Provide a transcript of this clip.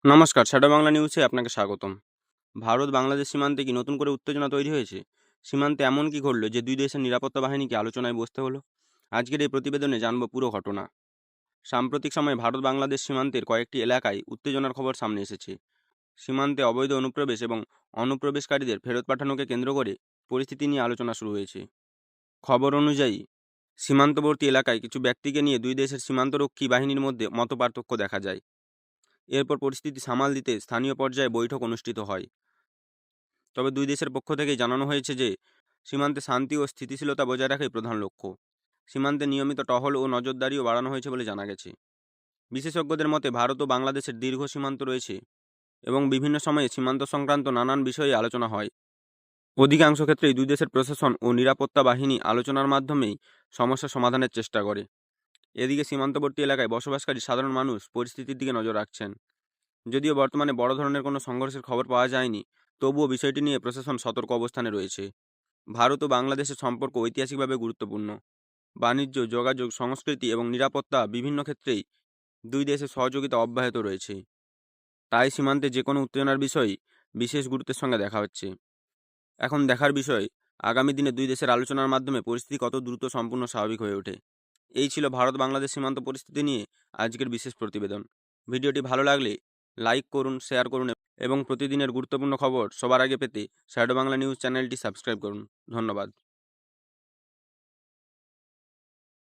নমস্কার, শ্যাডো বাংলা নিউজে আপনাকে স্বাগতম। ভারত-বাংলাদেশ সীমান্তে কি নতুন করে উত্তেজনা তৈরি হয়েছে? সীমান্তে এমন কি ঘটল যে দুই দেশের নিরাপত্তা বাহিনীকে আলোচনায় বসতে হলো? আজকের এই প্রতিবেদনে জানব পুরো ঘটনা। সাম্প্রতিক সময়ে ভারত-বাংলাদেশ সীমান্তের কয়েকটি এলাকায় উত্তেজনার খবর সামনে এসেছে। সীমান্তে অবৈধ অনুপ্রবেশ এবং অনুপ্রবেশকারীদের ফেরত পাঠানোকে কেন্দ্র করে পরিস্থিতি নিয়ে আলোচনা শুরু হয়েছে। খবর অনুযায়ী সীমান্তবর্তী এলাকায় কিছু ব্যক্তিকে নিয়ে দুই দেশের সীমান্তরক্ষী বাহিনীর মধ্যে মতপার্থক্য দেখা যায়। এরপর পরিস্থিতি সামাল দিতে স্থানীয় পর্যায়ে বৈঠক অনুষ্ঠিত হয়। তবে দুই দেশের পক্ষ থেকেই জানানো হয়েছে যে সীমান্তে শান্তি ও স্থিতিশীলতা বজায় রাখাই প্রধান লক্ষ্য। সীমান্তে নিয়মিত টহল ও নজরদারিও বাড়ানো হয়েছে বলে জানা গেছে। বিশেষজ্ঞদের মতে ভারত ও বাংলাদেশের দীর্ঘ সীমান্ত রয়েছে এবং বিভিন্ন সময়ে সীমান্ত সংক্রান্ত নানান বিষয়ে আলোচনা হয়। অধিকাংশ ক্ষেত্রেই দুই দেশের প্রশাসন ও নিরাপত্তা বাহিনী আলোচনার মাধ্যমেই সমস্যা সমাধানের চেষ্টা করে। এদিকে সীমান্তবর্তী এলাকায় বসবাসকারী সাধারণ মানুষ পরিস্থিতির দিকে নজর রাখছেন। যদিও বর্তমানে বড় ধরনের কোনো সংঘর্ষের খবর পাওয়া যায়নি, তবুও বিষয়টি নিয়ে প্রশাসন সতর্ক অবস্থানে রয়েছে। ভারত ও বাংলাদেশের সম্পর্ক ঐতিহাসিকভাবে গুরুত্বপূর্ণ। বাণিজ্য, যোগাযোগ, সংস্কৃতি এবং নিরাপত্তা বিভিন্ন ক্ষেত্রেই দুই দেশের সহযোগিতা অব্যাহত রয়েছে। তাই সীমান্তে যে কোনো উত্তেজনার বিষয়ই বিশেষ গুরুত্বের সঙ্গে দেখা হচ্ছে। এখন দেখার বিষয়, আগামী দিনে দুই দেশের আলোচনার মাধ্যমে পরিস্থিতি কত দ্রুত সম্পূর্ণ স্বাভাবিক হয়ে ওঠে। এই ছিল ভারত-বাংলাদেশ সীমান্ত পরিস্থিতি নিয়ে আজকের বিশেষ প্রতিবেদন। ভিডিওটি ভালো লাগলে লাইক করুন, শেয়ার করুন এবং প্রতিদিনের গুরুত্বপূর্ণ খবর সবার আগে পেতে শ্যাডো বাংলা নিউজ চ্যানেলটি সাবস্ক্রাইব করুন। ধন্যবাদ।